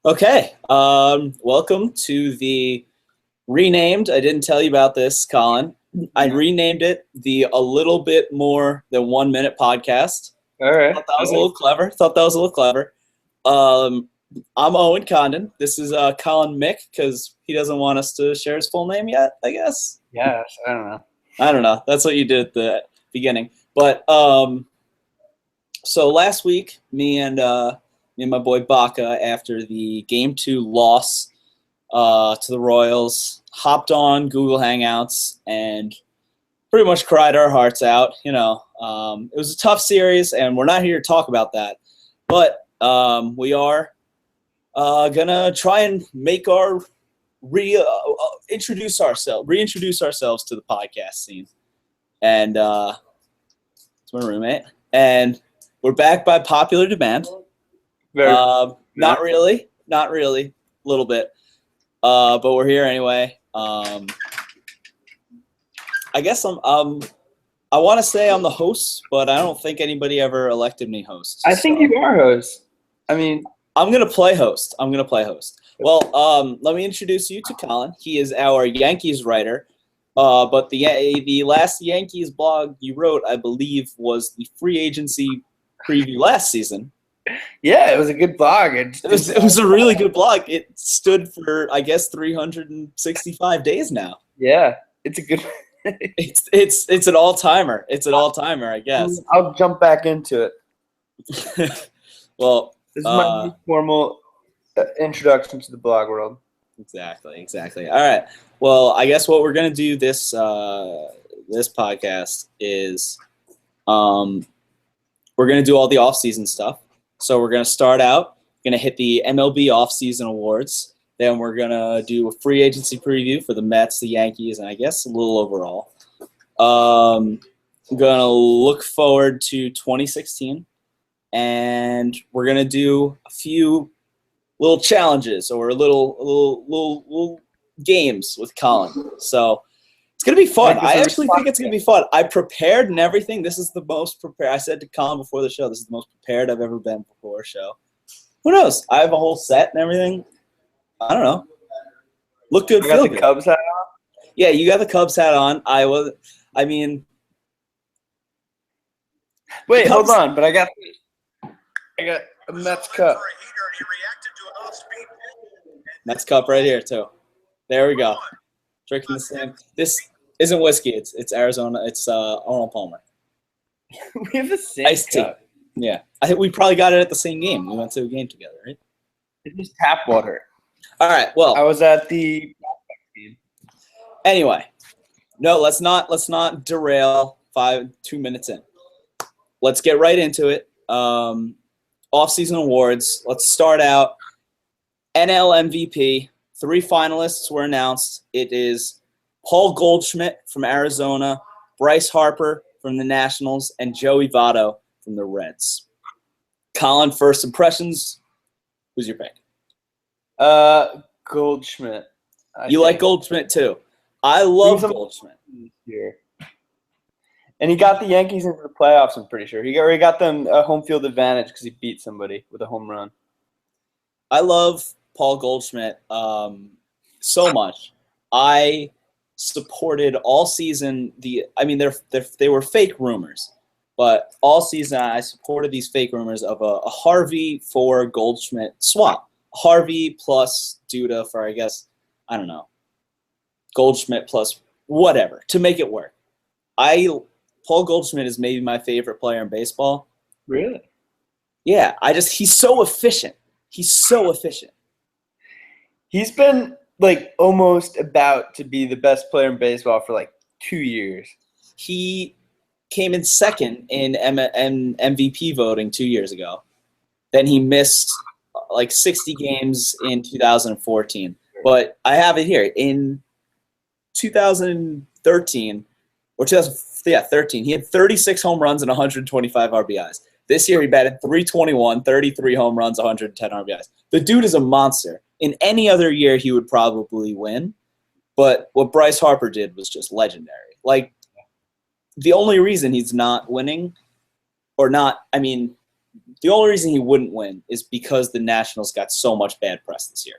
Okay. Welcome to the renamed. I didn't tell you about this, Colin. I renamed it the A Little Bit More Than 1 Minute Podcast. All right. Thought that was a little clever. I'm Owen Condon. This is Colin Mick because he doesn't want us to share his full name yet, I guess. Yes, I don't know. I don't know. That's what you did at the beginning. But so last week, me and my boy Baca, after the Game 2 loss to the Royals, hopped on Google Hangouts and pretty much cried our hearts out. It was a tough series, and we're not here to talk about that. But we are gonna try and make our reintroduce ourselves to the podcast scene. And it's my roommate, and we're back by popular demand. Not really, a little bit, but we're here anyway. I guess I want to say I'm the host, but I don't think anybody ever elected me host. I think you are host. I mean, I'm gonna play host. Well, let me introduce you to Colin. He is our Yankees writer. But the last Yankees blog you wrote, I believe, was the free agency preview last season. Yeah, it was a good blog. It was a really good blog. It stood for, I guess, 365 days now. Yeah, it's a good. It's an all timer. It's an all timer, I guess. I'll jump back into it. Well, this is my formal introduction to the blog world. Exactly. All right. Well, I guess what we're gonna do this podcast is we're gonna do all the off-season stuff. So we're gonna start out, gonna hit the MLB off-season awards. Then we're gonna do a free agency preview for the Mets, the Yankees, and I guess a little overall. I'm gonna look forward to 2016, and we're gonna do a few little challenges or little games with Colin. So it's going to be fun. I actually think it's going to be fun. I prepared and everything. This is the most prepared. I said to Colin before the show, this is the most prepared I've ever been before a show. Who knows? I have a whole set and everything. I don't know. Look good, feel good. The Cubs hat on? Yeah, you got the Cubs hat on. Wait, hold on. But I got a Mets cup. Mets cup right here too. There we go. Drinking the same. This isn't whiskey. It's Arizona. It's Arnold Palmer. We have the same iced cup. Tea. Yeah, I think we probably got it at the same game. We went to a game together, right? It's just tap water. All right. Well, I was at the game. Anyway, no, let's not derail 2 minutes in. Let's get right into it. Off-season awards. Let's start out. NL MVP. 3 finalists were announced. It is Paul Goldschmidt from Arizona, Bryce Harper from the Nationals, and Joey Votto from the Reds. Colin, first impressions. Who's your pick? Goldschmidt. You like Goldschmidt too. I love Goldschmidt. Here. And he got the Yankees into the playoffs, I'm pretty sure. He already got them a home field advantage because he beat somebody with a home run. I love Paul Goldschmidt so much. I supported all season they were fake rumors, but all season I supported these fake rumors of a Harvey for Goldschmidt swap. Harvey plus Duda for, I guess, I don't know, Goldschmidt plus whatever to make it work. Paul Goldschmidt is maybe my favorite player in baseball. Really? Yeah, he's so efficient. He's been almost about to be the best player in baseball for 2 years. He came in second in MVP voting 2 years ago. Then he missed 60 games in 2014. But I have it here. In 2013, or 2013, he had 36 home runs and 125 RBIs. This year he batted .321, 33 home runs, 110 RBIs. The dude is a monster. In any other year, he would probably win. But what Bryce Harper did was just legendary. The only reason he's not winning, or not, the only reason he wouldn't win is because the Nationals got so much bad press this year.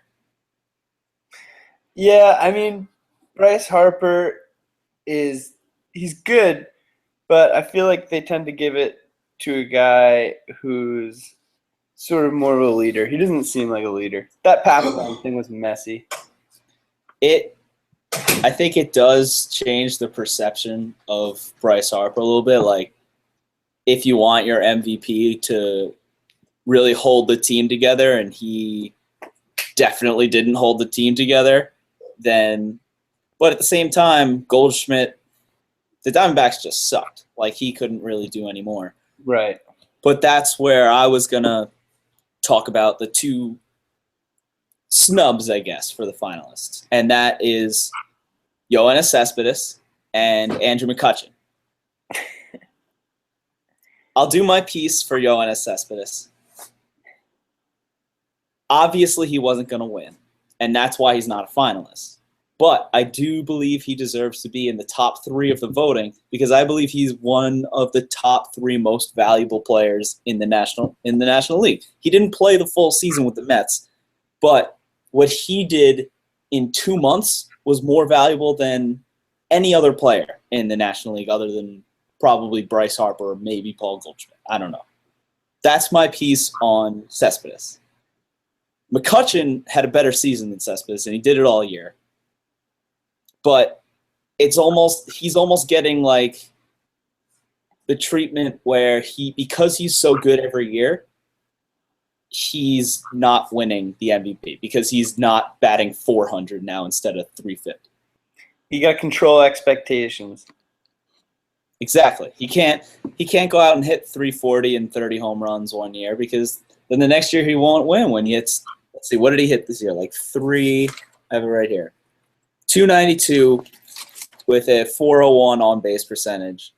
Yeah, I mean, Bryce Harper he's good, but I feel like they tend to give it to a guy who's sort of more of a leader. He doesn't seem like a leader. That Papelbon thing was messy. I think it does change the perception of Bryce Harper a little bit. Like, if you want your MVP to really hold the team together, and he definitely didn't hold the team together, then – but at the same time, Goldschmidt, the Diamondbacks just sucked. Like, he couldn't really do any more. Right. But that's where I was going to talk about the two snubs, I guess, for the finalists. And that is Yoenis Cespedes and Andrew McCutchen. I'll do my piece for Yoenis Cespedes. Obviously, he wasn't going to win, and that's why he's not a finalist. But I do believe he deserves to be in the top 3 of the voting because I believe he's one of the top 3 most valuable players in the National League. He didn't play the full season with the Mets, but what he did in 2 months was more valuable than any other player in the National League other than probably Bryce Harper or maybe Paul Goldschmidt. I don't know. That's my piece on Cespedes. McCutchen had a better season than Cespedes, and he did it all year. But he's almost getting like the treatment where because he's so good every year, he's not winning the MVP because he's not batting 400 now instead of 350. You got to control expectations. Exactly. He can't go out and hit 340 and 30 home runs one year because then the next year he won't win when he hits. Let's see, what did he hit this year? Like I have it right here. 292 with a 401 on base percentage.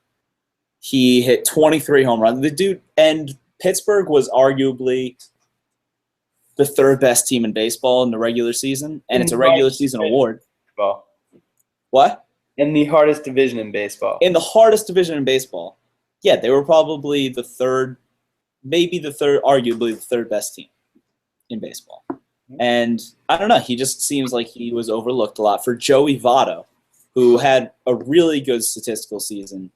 He hit 23 home runs. The dude, and Pittsburgh was arguably the 3rd best team in baseball in the regular season, and it's a regular season award. Baseball. What? In the hardest division in baseball. In the hardest division in baseball. Yeah, they were probably the 3rd, maybe the 3rd, arguably the 3rd best team in baseball. And I don't know, he just seems like he was overlooked a lot. For Joey Votto, who had a really good statistical season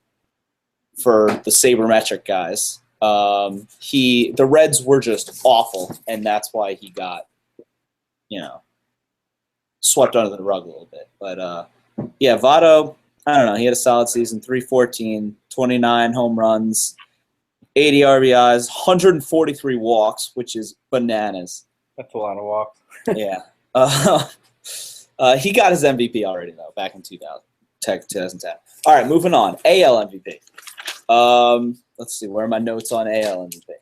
for the sabermetric guys, the Reds were just awful, and that's why he got, swept under the rug a little bit. But, yeah, Votto, I don't know, he had a solid season, 314, 29 home runs, 80 RBIs, 143 walks, which is bananas. That's a lot of walks. Yeah. He got his MVP already, though, back in 2010. All right, moving on. AL MVP. Let's see, where are my notes on AL MVP?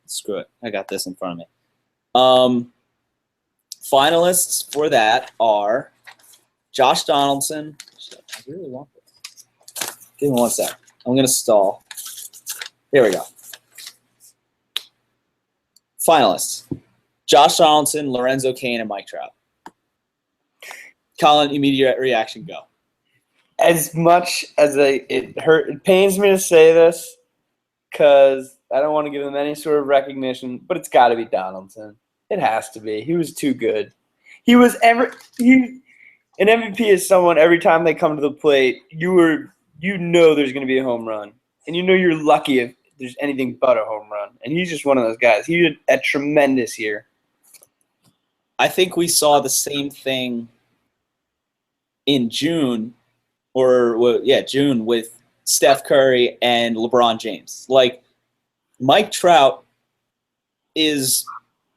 Screw it. I got this in front of me. Finalists for that are Josh Donaldson. I really want this. Give me one sec. I'm going to stall. Here we go. Finalists. Josh Donaldson, Lorenzo Cain, and Mike Trout. Colin, immediate reaction, go. As much as it pains me to say this because I don't want to give him any sort of recognition, but it's got to be Donaldson. It has to be. He was too good. An MVP is someone every time they come to the plate, you know there's going to be a home run, and you know you're lucky if there's anything but a home run. And he's just one of those guys. He did a tremendous year. I think we saw the same thing in June with Steph Curry and LeBron James. Like, Mike Trout is,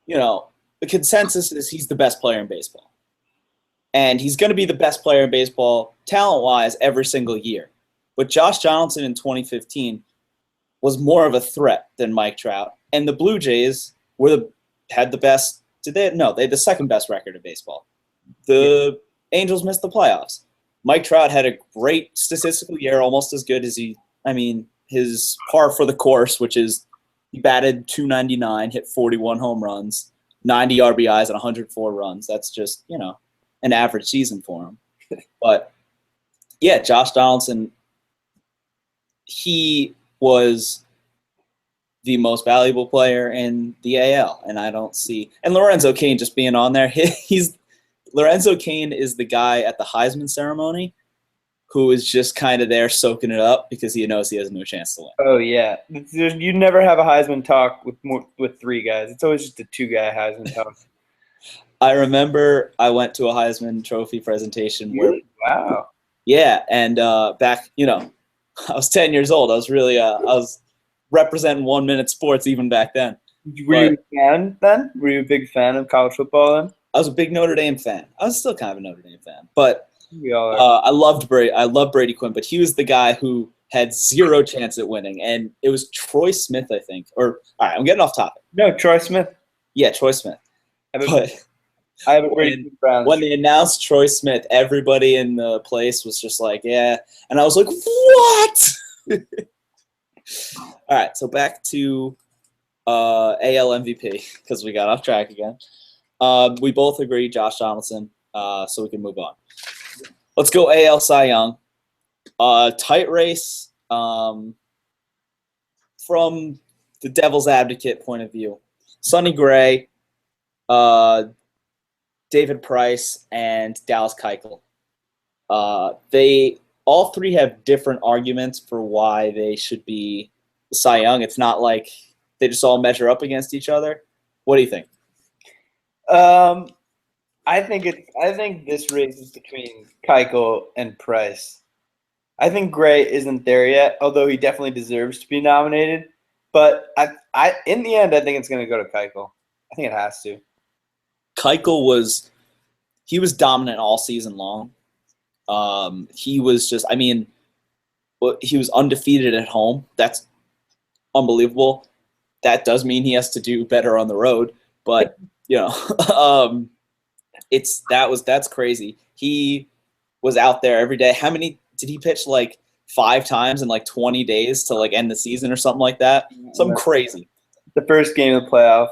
the consensus is he's the best player in baseball. And he's going to be the best player in baseball talent-wise every single year. But Josh Donaldson in 2015 was more of a threat than Mike Trout. And the Blue Jays had the best. They had the second best record in baseball. The Angels missed the playoffs. Mike Trout had a great statistical year, almost as good as his par for the course, which is he batted .299, hit 41 home runs, 90 RBIs, and 104 runs. That's just, an average season for him. But, yeah, Josh Donaldson, he was the most valuable player in the AL, and I don't see. And Lorenzo Cain just being on there, Lorenzo Cain is the guy at the Heisman ceremony who is just kind of there soaking it up because he knows he has no chance to win. Oh yeah, you never have a Heisman talk with three guys. It's always just a two-guy Heisman talk. I remember I went to a Heisman Trophy presentation where, wow, yeah, and back, I was 10 years old. I was really, I was representing 1 Minute Sports even back then. Were you a fan then? Were you a big fan of college football then? I was a big Notre Dame fan. I was still kind of a Notre Dame fan, but we all are. I loved Brady Quinn, but he was the guy who had zero chance at winning, and it was Troy Smith, I think. All right, I'm getting off topic. No, Troy Smith. Yeah, Troy Smith. I have a Brady Brown. When they announced Troy Smith, everybody in the place was just like, yeah. And I was like, what? All right, so back to AL MVP because we got off track again. We both agree Josh Donaldson, so we can move on. Let's go AL Cy Young. Tight race from the devil's advocate point of view. Sonny Gray, David Price, and Dallas Keuchel. They all three have different arguments for why they should be Cy Young. It's not like they just all measure up against each other. What do you think? I think this race is between Keuchel and Price. I think Gray isn't there yet, although he definitely deserves to be nominated. But I in the end, I think it's going to go to Keuchel. I think it has to. Keuchel was dominant all season long. He was just, he was undefeated at home. That's unbelievable. That does mean he has to do better on the road, but that's crazy. He was out there every day. How many did he pitch? Like 5 times in like 20 days to like end the season or something like that. Something crazy. The first game of the playoff.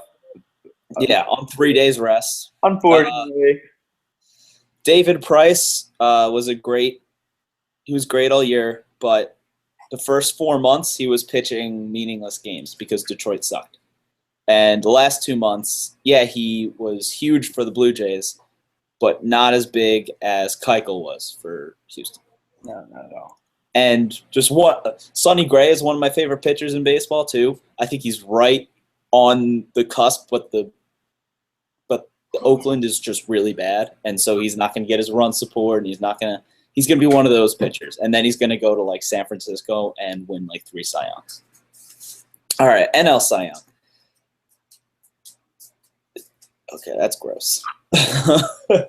Yeah, on 3 days rest. Unfortunately. David Price was great all year, but the first 4 months he was pitching meaningless games because Detroit sucked. And the last 2 months, yeah, he was huge for the Blue Jays, but not as big as Keuchel was for Houston. No, not at all. And just Sonny Gray is one of my favorite pitchers in baseball too. I think he's right on the cusp, but the Oakland is just really bad, and so he's not going to get his run support, and he's going to be one of those pitchers, and then he's going to go to like San Francisco and win like 3 Cy Youngs. All right, NL Cy Young. Okay, that's gross. I'm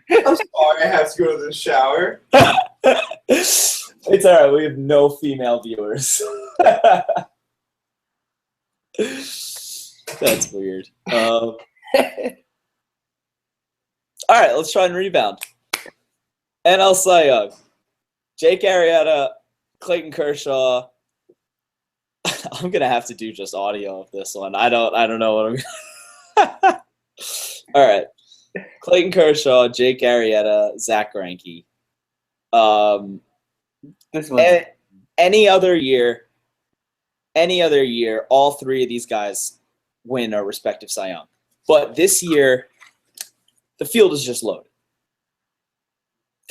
sorry, I have to go to the shower. It's all right. We have no female viewers. That's weird. All right, let's try and rebound. NL Cy Young. Jake Arrieta, Clayton Kershaw. I'm gonna have to do just audio of this one. I don't know what I'm. All right, Clayton Kershaw, Jake Arrieta, Zach Greinke. This one. Any other year, all 3 of these guys win a respective Cy Young. But this year, the field is just loaded.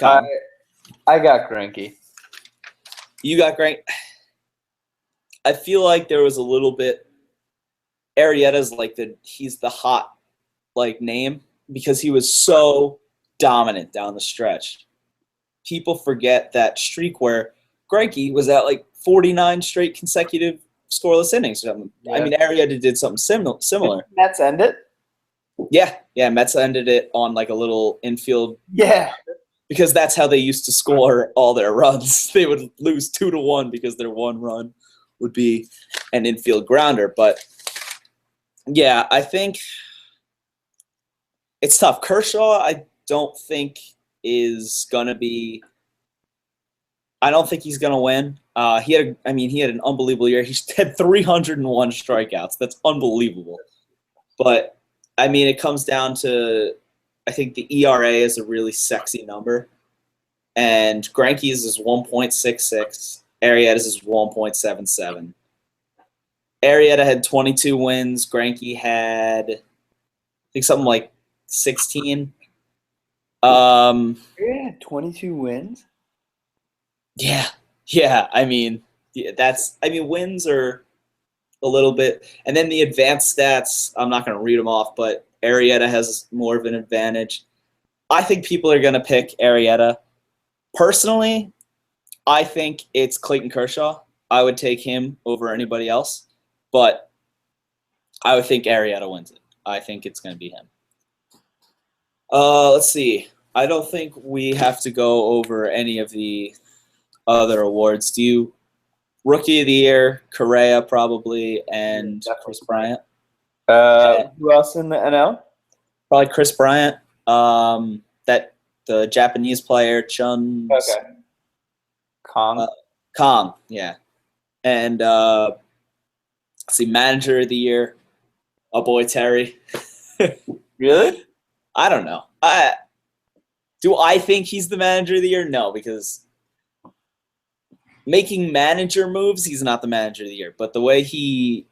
I got Greinke. You got Greinke. I feel like there was a little bit. Arrieta's he's the hot name because he was so dominant down the stretch. People forget that streak where Greinke was at 49 straight consecutive scoreless innings. Yeah. Arrieta did something similar. Mets end it? Yeah, Mets ended it on a little infield. Yeah. Because that's how they used to score all their runs. They would lose 2-1 because their one run would be an infield grounder. But yeah, I think it's tough. Kershaw, I don't think is gonna be. I don't think he's gonna win. He had an unbelievable year. He had 301 strikeouts. That's unbelievable. But it comes down to, I think the ERA is a really sexy number, and Greinke's is 1.66. Arrieta's is 1.77. Arrieta had 22 wins. Greinke had, I think, something like 16. Yeah, 22 wins. Yeah. I mean, wins are a little bit, and then the advanced stats. I'm not going to read them off, but Arrieta has more of an advantage. I think people are going to pick Arrieta. Personally, I think it's Clayton Kershaw. I would take him over anybody else, but I would think Arrieta wins it. I think it's going to be him. Let's see. I don't think we have to go over any of the other awards. Do you? Rookie of the Year, Correa probably, and Chris Bryant. Who else in the NL? Probably Chris Bryant. That the Japanese player Chun. Okay. Kong. Kong, yeah. And let's see, Manager of the Year, our boy Terry. Really? I don't know. Do I think he's the Manager of the Year? No, because making manager moves, he's not the Manager of the Year. But the way he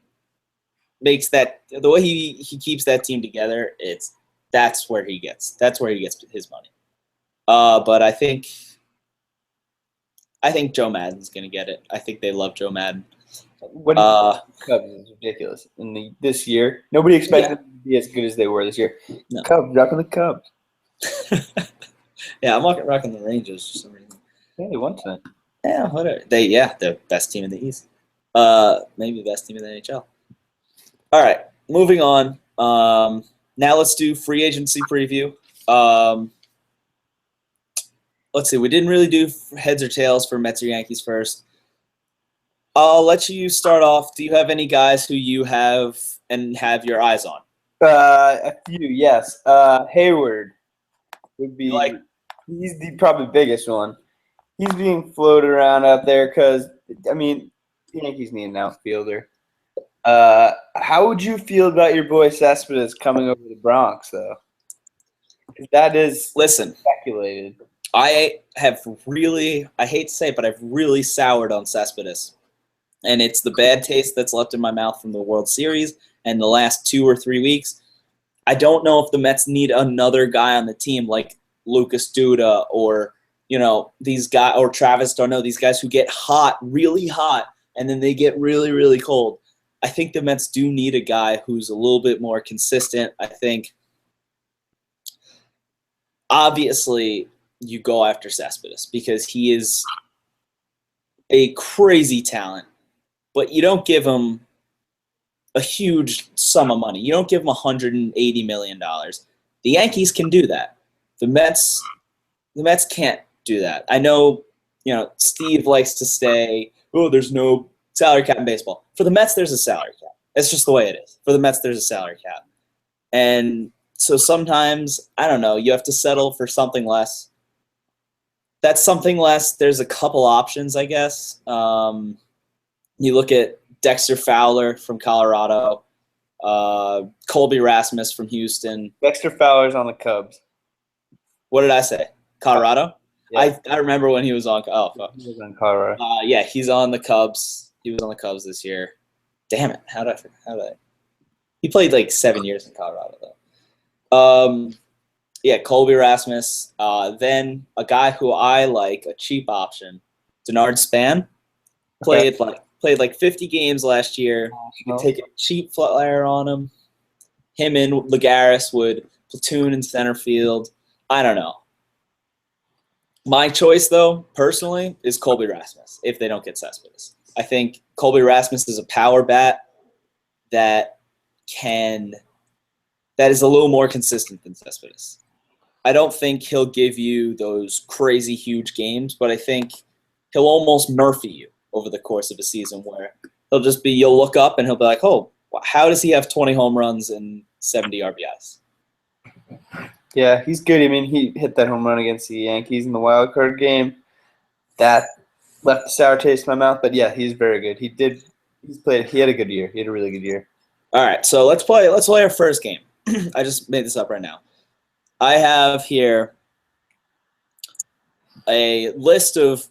makes that, the way he keeps that team together, that's where he gets his money. But I think Joe Madden's gonna get it. I think they love Joe Madden. What do you think? Cubs is ridiculous this year. Nobody expected them to be as good as they were this year. No. Cubs, rocking the Cubs. Yeah, I'm rocking the Rangers for some reason. Yeah, they won tonight. Yeah, whatever. They're the best team in the East. Maybe the best team in the NHL. All right, moving on. Now let's do free agency preview. Let's see. We didn't really do heads or tails for Mets or Yankees first. I'll let you start off. Do you have any guys who you have your eyes on? A few, yes. Hayward would be he's the probably biggest one. He's being floated around out there because, I mean, the Yankees need an outfielder. How would you feel about your boy Cespedes coming over the Bronx, though? 'Cause that is speculated. I hate to say it, but I've really soured on Cespedes. And it's the bad taste that's left in my mouth from the World Series and the last 2 or 3 weeks. I don't know if the Mets need another guy on the team like Lucas Duda or these guys, or Travis d'Arnaud, these guys who get hot, really hot, and then they get really, really cold. I think the Mets do need a guy who's a little bit more consistent. I think, obviously, you go after Cespedes because he is a crazy talent, but you don't give him a huge sum of money. You don't give him $180 million. The Yankees can do that. The Mets can't do that. I know, Steve likes to say, oh, there's no salary cap in baseball. For the Mets, there's a salary cap. It's just the way it is. For the Mets, there's a salary cap. And so sometimes, I don't know, you have to settle for something less. That's something less. There's a couple options, I guess. You look at Dexter Fowler from Colorado, Colby Rasmus from Houston. Dexter Fowler's on the Cubs. What did I say? Colorado? Yeah. I remember when he was on. Oh, fuck. He was on Colorado. Yeah, he's on the Cubs. He was on the Cubs this year. Damn it! How did I? He played like 7 years in Colorado though. Yeah, Colby Rasmus. Then a guy who I like, a cheap option, Denard Span. Played like 50 games last year. You could take a cheap flyer on him. Him and Lagares would platoon in center field. I don't know. My choice, though, personally, is Colby Rasmus if they don't get Cespedes. I think Colby Rasmus is a power bat that is a little more consistent than Cespedes. I don't think he'll give you those crazy huge games, but I think he'll almost Murphy you over the course of a season where you'll look up and he'll be like, oh, how does he have 20 home runs and 70 RBIs? Yeah, he's good. I mean, he hit that home run against the Yankees in the wild card game. That left a sour taste in my mouth, but yeah, he's very good. He had a good year. He had a really good year. All right, so let's play our first game. I just made this up right now. I have here a list of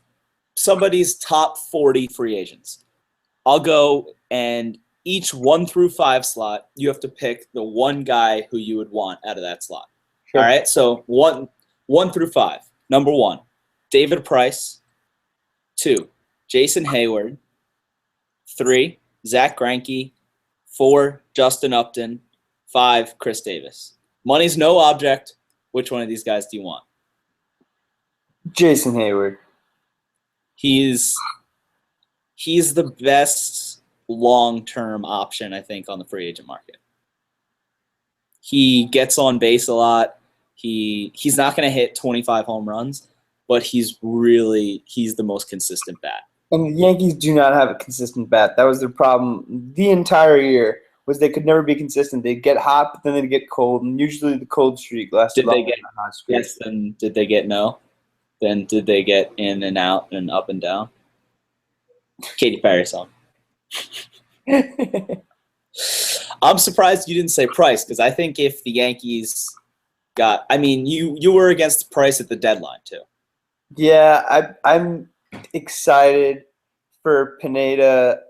somebody's top 40 free agents. I'll go and each 1 through 5 slot, you have to pick the one guy who you would want out of that slot. Sure. All right, so 1 through 5. Number 1, David Price. 2, Jason Hayward. 3, Zach Greinke. 4, Justin Upton. 5, Chris Davis. Money's no object. Which one of these guys do you want? Jason Hayward. He's the best long-term option, I think, on the free agent market. He gets on base a lot. He's not going to hit 25 home runs, but he's the most consistent bat. And the Yankees do not have a consistent bat. That was their problem the entire year. Was they could never be consistent. They'd get hot, but then they'd get cold, and usually the cold streak lasted longer than the hot streak. Yes, then did they get no? Then did they get in and out and up and down? Katy Perry song. I'm surprised you didn't say Price, because I think if the Yankees got – I mean, you were against Price at the deadline too. Yeah, I'm excited for Pineda,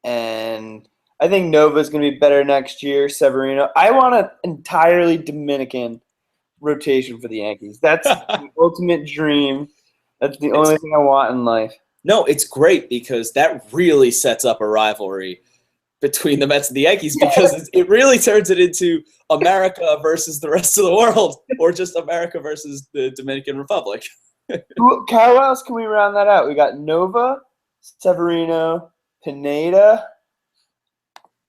and I think Nova's going to be better next year. Severino. I want an entirely Dominican rotation for the Yankees. That's the ultimate dream. That's the only thing I want in life. No, it's great because that really sets up a rivalry between the Mets and the Yankees, because it really turns it into America versus the rest of the world, or just America versus the Dominican Republic. How else can we round that out? We got Nova, Severino, Pineda.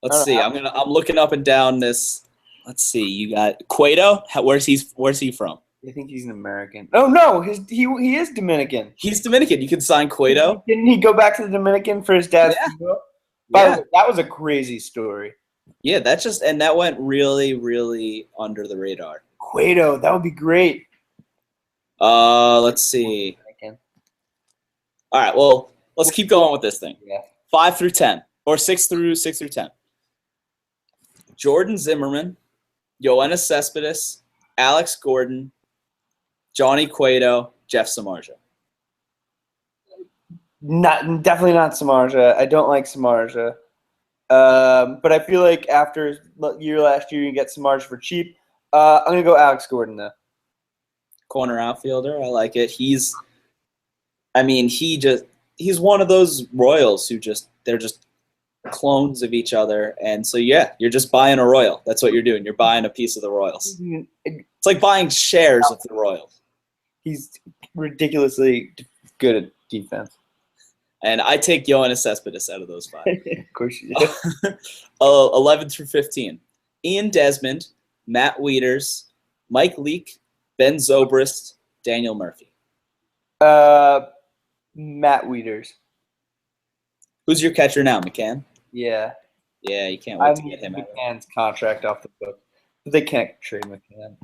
Let's see. I'm looking up and down this. Let's see. You got Cueto. Where's he from? I think he's an American. Oh no, he is Dominican. He's Dominican. You can sign Cueto. Didn't he go back to the Dominican for his dad's funeral? By the way, that was a crazy story. Yeah, that went really, really under the radar. Cueto, that would be great. Let's see. All right, well, let's keep going with this thing. Yeah. 5 through 10, or 6 through 10. Jordan Zimmerman, Yoenis Cespedes, Alex Gordon, Johnny Cueto, Jeff Samardzija. Definitely not Samardzija. I don't like Samardzija. But I feel like after last year, you get Samardzija for cheap. I'm gonna go Alex Gordon though. Corner outfielder, I like it. He's one of those Royals who they're just clones of each other, and so yeah, you're just buying a Royal. That's what you're doing. You're buying a piece of the Royals. It's like buying shares of the Royals. He's ridiculously good at defense. And I take Yoenis Cespedes out of those 5. Of course you do. 11 through 15. Ian Desmond, Matt Wieters, Mike Leake, Ben Zobrist, Daniel Murphy. Matt Wieters. Who's your catcher now, McCann? Yeah. Yeah, you can't wait to get him out. McCann's contract off the book. But they can't trade McCann.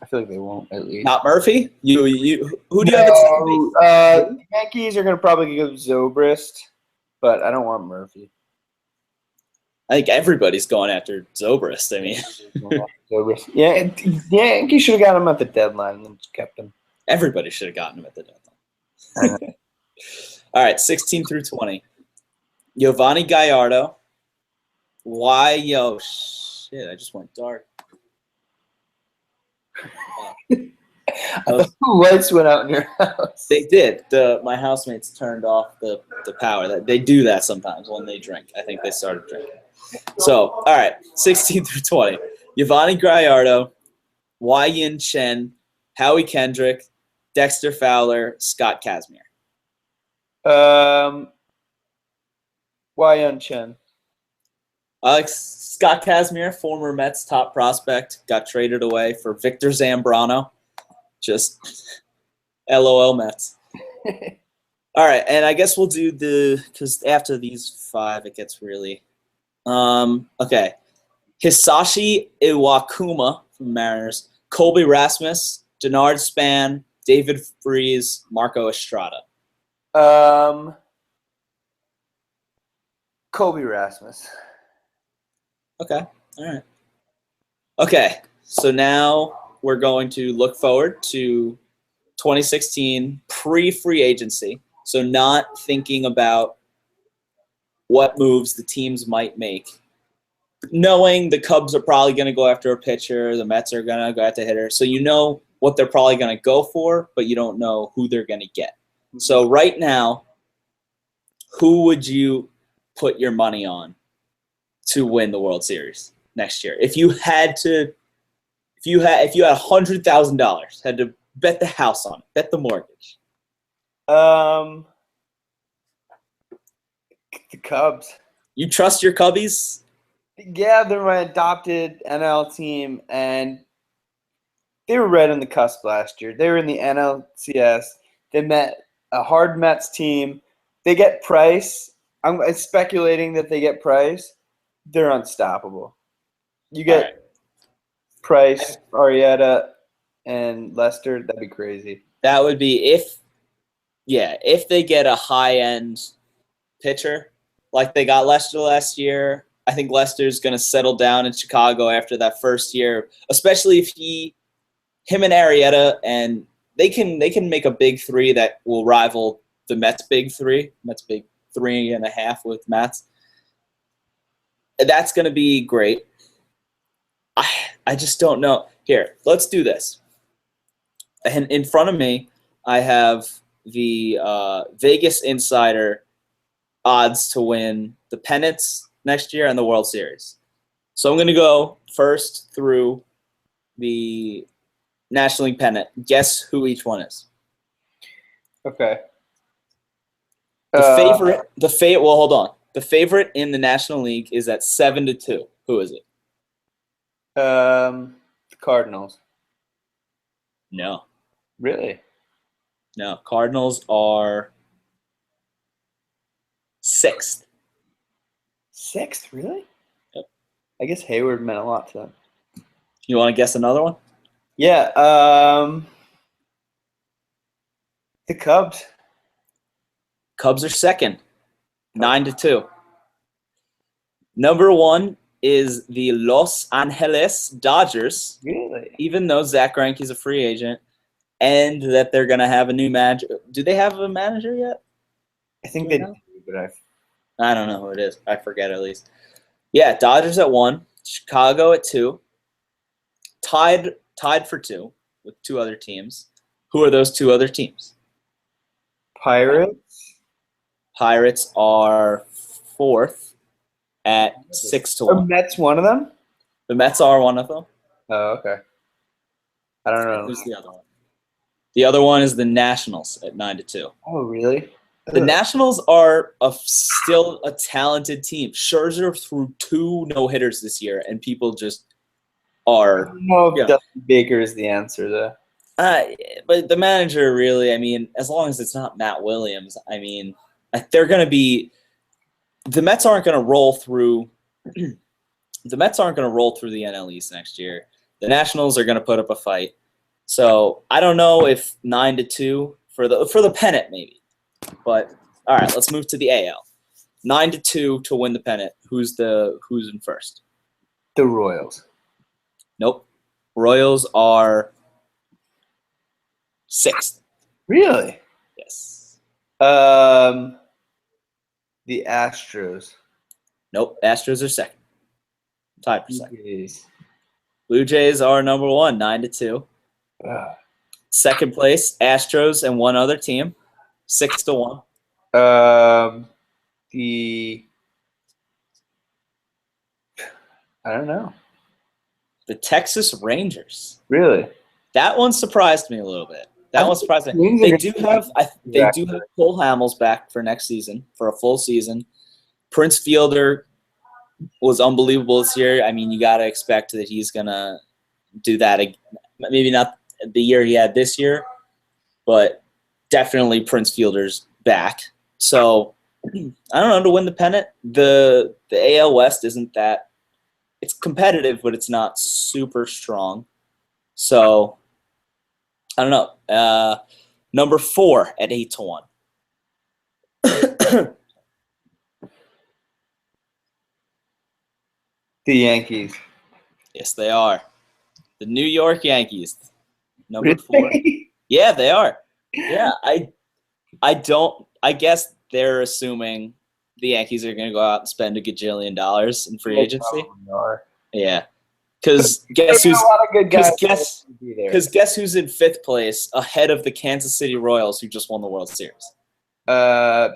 I feel like they won't, at least. Not Murphy? Who do you have at second base? The Yankees are going to probably go Zobrist, but I don't want Murphy. I think everybody's going after Zobrist. I mean, Zobrist. Yeah, Yankees should have got him at the deadline and then just kept him. Everybody should have gotten him at the deadline. All right, 16 through 20. Giovanni Gallardo. Shit, I just went dark. The lights went out in your house. They did. My housemates turned off the power. They do that sometimes when they drink. I think they started drinking. So, all right, 16 through 20. Giovanni Gallardo, Wai-Yin Chen, Howie Kendrick, Dexter Fowler, Scott Kazmir. Wai-Yin Chen. Scott Kazmir, former Mets top prospect, got traded away for Victor Zambrano. Just LOL Mets. All right, and I guess we'll do because after these 5, it gets really okay. Hisashi Iwakuma from Mariners, Colby Rasmus, Denard Span, David Freese, Marco Estrada. Colby Rasmus. Okay. All right. Okay. So now we're going to look forward to 2016 pre-free agency. So not thinking about what moves the teams might make. Knowing the Cubs are probably going to go after a pitcher, the Mets are going to go after a hitter. So you know what they're probably going to go for, but you don't know who they're going to get. So right now, who would you put your money on to win the World Series next year? If you had $100,000, had to bet the house on it, bet the mortgage. The Cubs. You trust your Cubbies? Yeah, they're my adopted NL team, and they were right on the cusp last year. They were in the NLCS. They met a hard Mets team. They get Price. I'm speculating that they get Price. They're unstoppable. You get All right. Price, Arrieta, and Lester. That'd be crazy. That would be if they get a high-end pitcher like they got Lester last year. I think Lester's going to settle down in Chicago after that first year, especially if him and Arrieta, and they can make a big three that will rival the Mets' big three. Mets' big 3.5 with Mets. That's going to be great. I just don't know. Here, let's do this. And in front of me, I have the Vegas Insider odds to win the pennants next year and the World Series. So I'm going to go first through the National League pennant. Guess who each one is. Okay. Well, hold on. The favorite in the National League is at 7-2. Who is it? Cardinals. No. Really? No. Cardinals are 6th. 6th, really? Yep. I guess Hayward meant a lot to them. You want to guess another one? Yeah. The Cubs. Cubs are 2nd. 9-2. Number 1 is the Los Angeles Dodgers. Really? Even though Zach Greinke's a free agent, and that they're going to have a new manager. Do they have a manager yet? I think Do they you know? do, but I don't know who it is. I forget at least. Yeah, Dodgers at 1, Chicago at 2, tied for 2 with 2 other teams. Who are those 2 other teams? Pirates. Pirates are 4th at 6-1. Are Mets one of them? The Mets are one of them. Oh, okay. I don't know. Who's the other one? The other one is the Nationals at 9-2. Oh, really? The Nationals are still a talented team. Scherzer threw 2 no-hitters this year, and people just I are. don't know if Yeah. Dusty Baker is the answer, though. But the manager really, I mean, as long as it's not Matt Williams, I mean, they're going to be. The Mets aren't going to roll through. The Mets aren't going to roll through the NL East next year. The Nationals are going to put up a fight. So I don't know if 9-2 for the pennant maybe. But all right, let's move to the AL. 9-2 to win the pennant. Who's in first? The Royals. Nope. Royals are 6th. Really? Yes. The Astros. Nope. Astros are 2nd. Tied for 2nd. Jeez. Blue Jays are number 1, 9-2. Ugh. 2nd place, Astros and 1 other team, 6-1. I don't know. The Texas Rangers. Really? That one surprised me a little bit. That one surprised me. Wings They are do have Cole Hamels back for next season for a full season. Prince Fielder was unbelievable this year. I mean, you got to expect that he's gonna do that. Maybe not the year he had this year, but definitely Prince Fielder's back. So I don't know, to win the pennant. The AL West isn't that. It's competitive, but it's not super strong. So I don't know. Number 4 at 8-1. The Yankees. Yes, they are. The New York Yankees. Number 4. Yeah, they are. Yeah, I guess they're assuming the Yankees are going to go out and spend $1 gajillion in free They agency. probably are. Yeah, because guess There's who's a lot of good guys. guess- that be there. because guess who's in 5th place ahead of the Kansas City Royals, who just won the World Series. The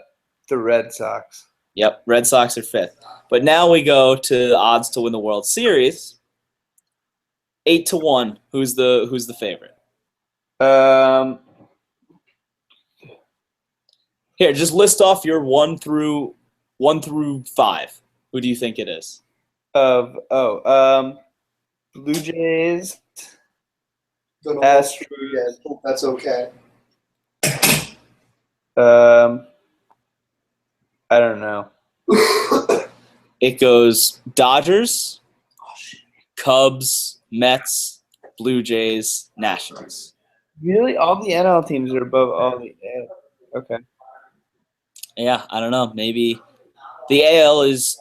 Red Sox. Yep, Red Sox are 5th. But now we go to the odds to win the World Series. 8-1. Who's the favorite? Here, just list off your 1 through 5. Who do you think it is? Blue Jays. Don't know Astros. again. Hope that's okay. I don't know. It goes Dodgers, Cubs, Mets, Blue Jays, Nationals. Really, all the NL teams are above all the AL. Okay. Yeah, I don't know. Maybe the AL is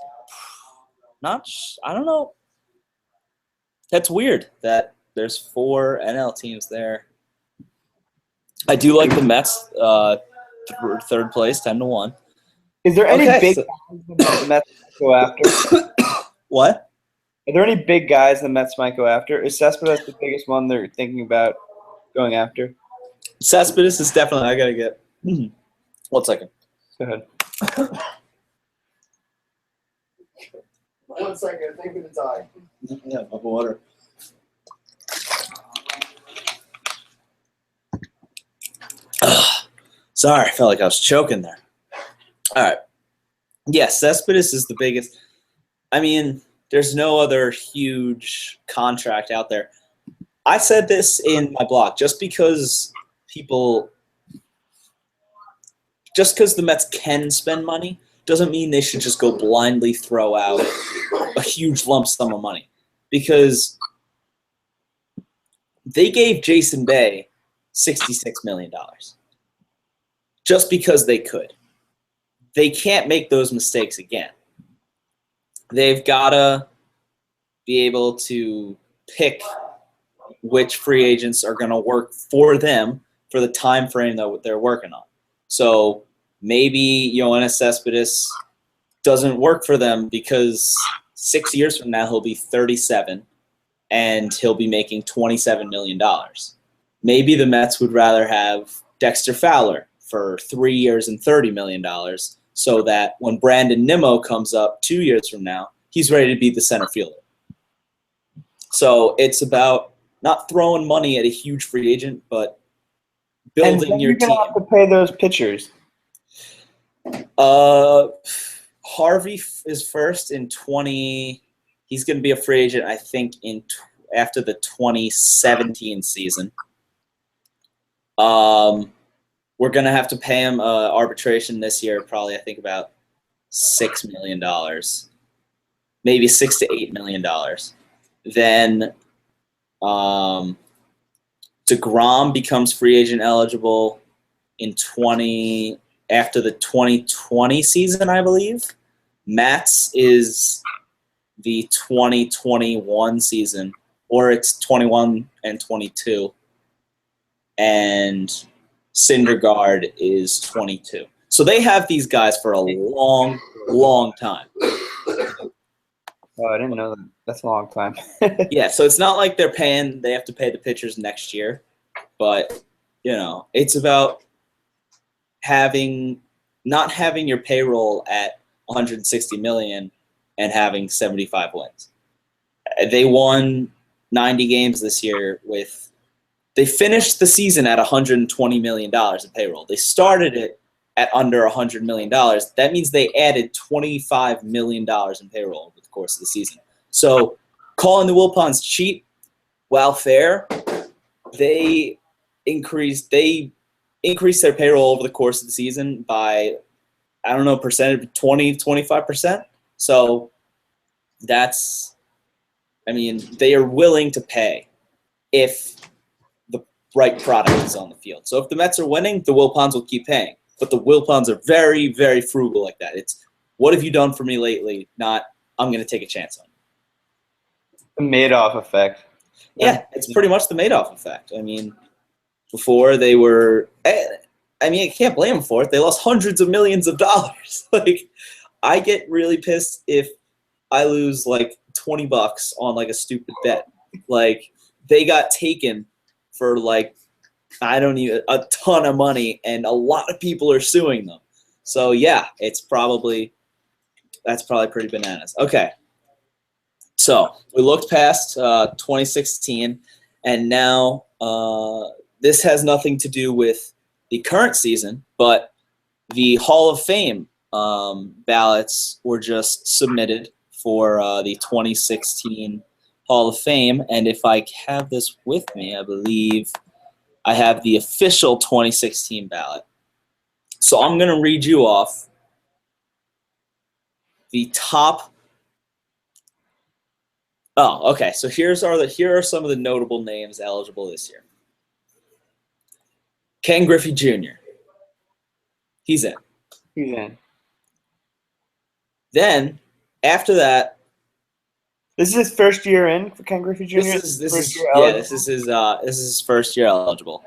not. I don't know. That's weird that there's 4 NL teams there. I do like the Mets, 3rd place, 10-1. Is there any Okay, big so- guys the Mets might go after? What? Are there any big guys the Mets might go after? Is Cespedes the biggest one they're thinking about going after? Cespedes is definitely. I gotta get. 1 second. Go ahead. 1 second, think of the time. Yeah, of water. Sorry, I felt like I was choking there. All right. Yes, Cespedes is the biggest. I mean, there's no other huge contract out there. I said this in my blog. Just because the Mets can spend money doesn't mean they should just go blindly throw out a huge lump sum of money. Because they gave Jason Bay $66 million just because they could. They can't make those mistakes again. They've got to be able to pick which free agents are going to work for them for the time frame that they're working on. So maybe Yoenis Cespedes doesn't work for them because 6 years from now he'll be 37 and he'll be making $27 million. Maybe the Mets would rather have Dexter Fowler for 3 years and $30 million so that when Brandon Nimmo comes up 2 years from now, he's ready to be the center fielder. So it's about not throwing money at a huge free agent, but building your you're team. gonna have to pay those pitchers. Harvey is first in 20. He's going to be a free agent, I think, after the 2017 season. We're going to have to pay him arbitration this year, probably, I think, about $6 million. Maybe $6 to $8 million. Then DeGrom becomes free agent eligible after the 2020 season, I believe. Matz is the 2021 season, or it's 21 and 22. And Syndergaard is 22. So they have these guys for a long, long time. Oh, I didn't know that. That's a long time. Yeah, so it's not like they have to pay the pitchers next year. But, it's about not having your payroll at 160 million and having 75 wins. They won 90 games this year they finished the season at $120 million in payroll. They started it at under $100 million. That means they added $25 million in payroll over the course of the season. So calling the Wilpons cheap, while fair, they increased their payroll over the course of the season by, I don't know, percentage, 20, 25%. So they are willing to pay if the right product is on the field. So if the Mets are winning, the Wilpons will keep paying. But the Wilpons are very, very frugal like that. It's, what have you done for me lately? Not, I'm going to take a chance on you. The Madoff effect. Yeah, it's pretty much the Madoff effect. Before they were, I can't blame them for it. They lost hundreds of millions of dollars. I get really pissed if I lose like $20 on like a stupid bet. Like they got taken for like I don't even a ton of money, and a lot of people are suing them. So yeah, that's probably pretty bananas. Okay, so we looked past 2016, and now this has nothing to do with the current season, but the Hall of Fame ballots were just submitted for the 2016 Hall of Fame, and if I have this with me, I believe I have the official 2016 ballot. So I'm going to read you off the top. Oh, okay. So here are some of the notable names eligible this year. Ken Griffey Jr. He's in. He's in. Then after that, This is his first year in for Ken Griffey Jr. this is his first year eligible.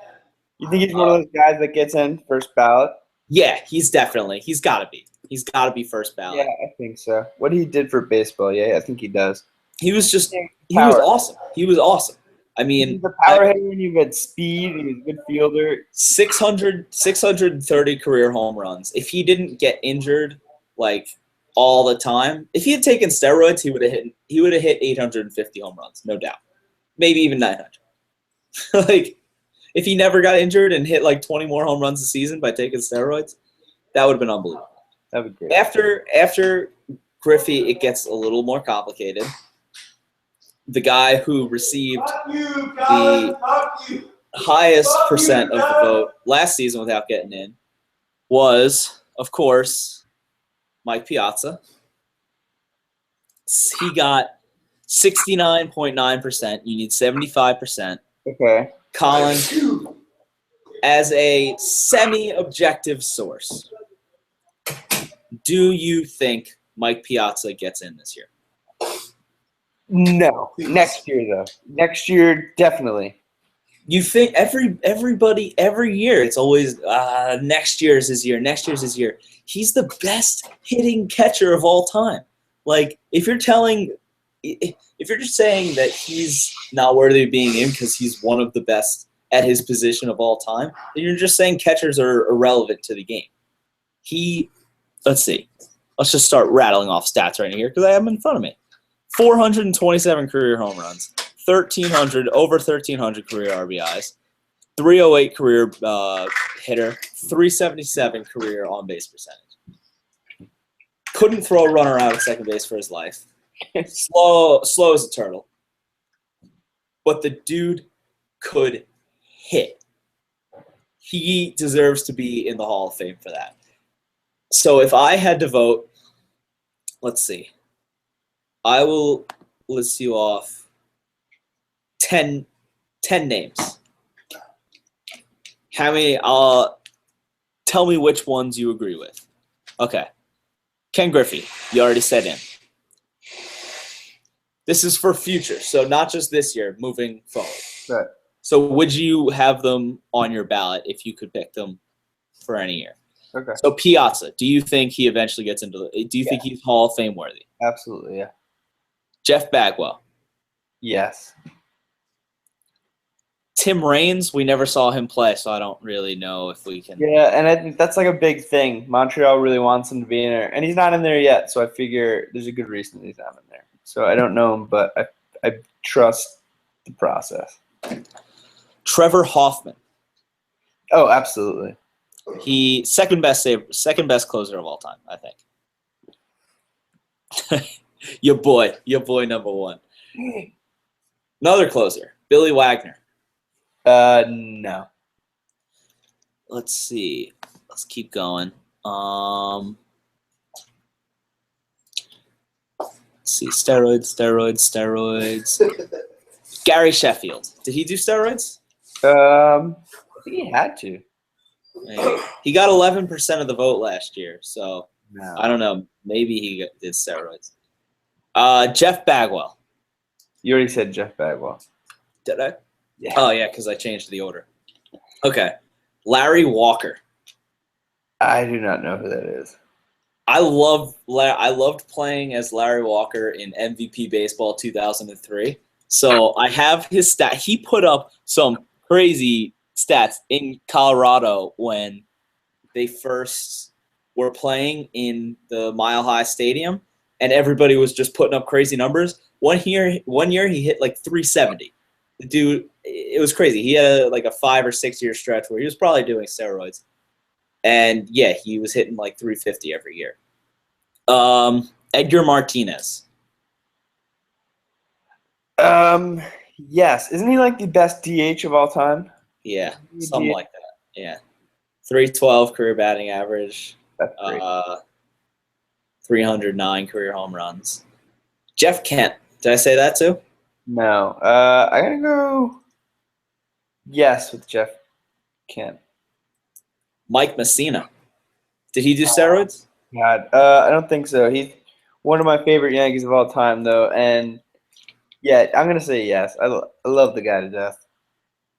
You think he's one of those guys that gets in first ballot? Yeah, he's got to be. He's got to be first ballot. Yeah, I think so. What he did for baseball, yeah, I think he does. He was awesome. He was awesome. I mean, he's a power hitter, and you had speed, and he was a good fielder. 630 career home runs. If he didn't get injured like all the time, if he had taken steroids, he would have hit 850 home runs, no doubt. Maybe even 900. Like if he never got injured and hit like 20 more home runs a season by taking steroids, that would have been unbelievable. That would be great. After Griffey, it gets a little more complicated. The guy who received the highest percent of the vote last season without getting in was, of course, Mike Piazza. He got 69.9%. You need 75%. Okay. Colin, as a semi-objective source, do you think Mike Piazza gets in this year? No. Next year, though. Next year, definitely. You think everybody every year it's always next year's his year. Next year's his year. He's the best hitting catcher of all time. Like if you're just saying that he's not worthy of being in because he's one of the best at his position of all time, then you're just saying catchers are irrelevant to the game. Let's see. Let's just start rattling off stats right here because I have them in front of me. 427 career home runs, over 1,300 career RBIs, 308 career hitter, 377 career on base percentage. Couldn't throw a runner out at second base for his life. Slow as a turtle. But the dude could hit. He deserves to be in the Hall of Fame for that. So if I had to vote, let's see. I will list you off 10 names. How many? Tell me which ones you agree with. Okay. Ken Griffey, you already said in. This is for future, so not just this year, moving forward. Right. So would you have them on your ballot if you could pick them for any year? Okay. So Piazza, do you think he eventually gets into do you think he's Hall of Fame worthy? Absolutely, yeah. Jeff Bagwell. Yes. Tim Raines, we never saw him play, so I don't really know if we can. Yeah, and I think that's like a big thing. Montreal really wants him to be in there, and he's not in there yet, so I figure there's a good reason he's not in there. So I don't know him, but I trust the process. Trevor Hoffman. Oh, absolutely. He second best closer of all time, I think. your boy number one. Another closer, Billy Wagner. No. Let's see. Let's keep going. Let's see. Steroids. Gary Sheffield. Did he do steroids? I think he had to. Maybe. He got 11% of the vote last year, so No. I don't know. Maybe he did steroids. Jeff Bagwell. You already said Jeff Bagwell. Did I? Yeah. Oh, yeah, because I changed the order. Okay. Larry Walker. I do not know who that is. I loved playing as Larry Walker in MVP Baseball 2003. So I have his stat. He put up some crazy stats in Colorado when they first were playing in the Mile High Stadium, and everybody was just putting up crazy numbers. One year he hit like 370. The dude, it was crazy. He had like a 5 or 6 year stretch where he was probably doing steroids. And yeah, he was hitting like 350 every year. Edgar Martinez. Yes. Isn't he like the best DH of all time? Yeah, something like that. Yeah. 312 career batting average. That's great. 309 career home runs. Jeff Kent. Did I say that too? No. I'm going to go yes with Jeff Kent. Mike Messina. Did he do steroids? God, I don't think so. He's one of my favorite Yankees of all time, though. And, yeah, I'm going to say yes. I love the guy to death.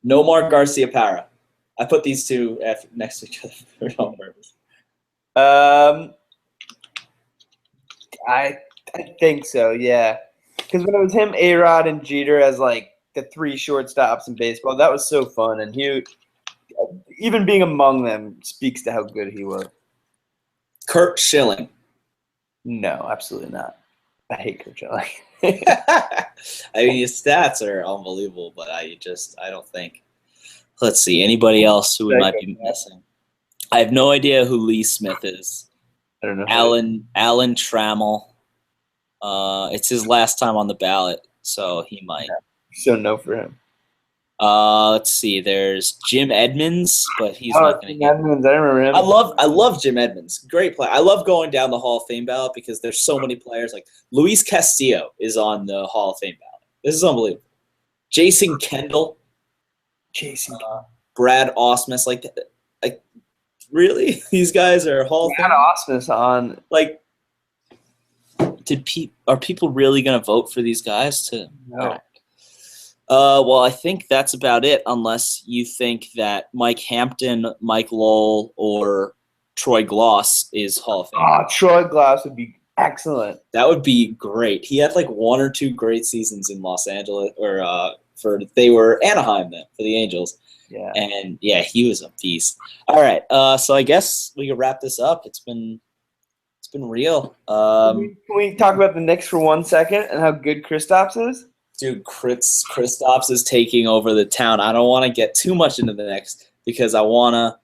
Nomar Garciaparra. I put these two next to each other on purpose. I think so, yeah. Because when it was him, A-Rod, and Jeter as, like, the 3 shortstops in baseball, that was so fun. And he, even being among them, speaks to how good he was. Kurt Schilling. No, absolutely not. I hate Kurt Schilling. I mean, his stats are unbelievable, but I don't think. Let's see. Anybody else who we might be missing? I have no idea who Lee Smith is. I don't know. Alan Trammell. It's his last time on the ballot, so he might. So no for him. Let's see. There's Jim Edmonds, but he's not going to get. Edmonds, I remember him. I love Jim Edmonds. Great player. I love going down the Hall of Fame ballot because there's so many players. Like Luis Castillo is on the Hall of Fame ballot. This is unbelievable. Jason Kendall. Brad Ausmus. Like really? These guys are Hall of Fame. Brad Ausmus on. Like, are people really going to vote for these guys to? No. Well, I think that's about it, unless you think that Mike Hampton, Mike Lowell, or Troy Gloss is Hall of Fame. Oh, Troy Gloss would be excellent. That would be great. He had like 1 or 2 great seasons in Los Angeles, or they were Anaheim then for the Angels. Yeah. And yeah, he was a beast. All right, so I guess we can wrap this up. It's been real. Can we talk about the Knicks for 1 second and how good Kristaps is? Dude, Kristaps is taking over the town. I don't want to get too much into the Knicks because I want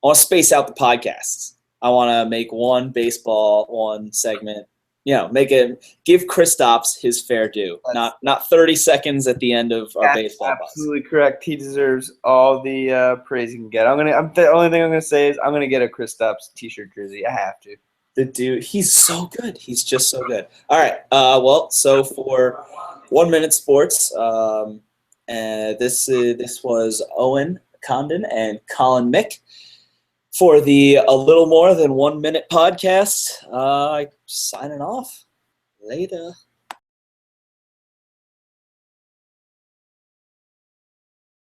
to space out the podcasts. I want to make one baseball, one segment. Give Kristaps his fair due. Not 30 seconds at the end of our baseball. Absolutely correct. He deserves all the praise he can get. The only thing I'm gonna say is I'm gonna get a Kristaps t-shirt jersey. I have to. The dude, he's so good. He's just so good. All right. Well, so for 1 Minute Sports, this was Owen Condon and Colin Mick for the A Little More Than 1 Minute podcast. Signing off. Later.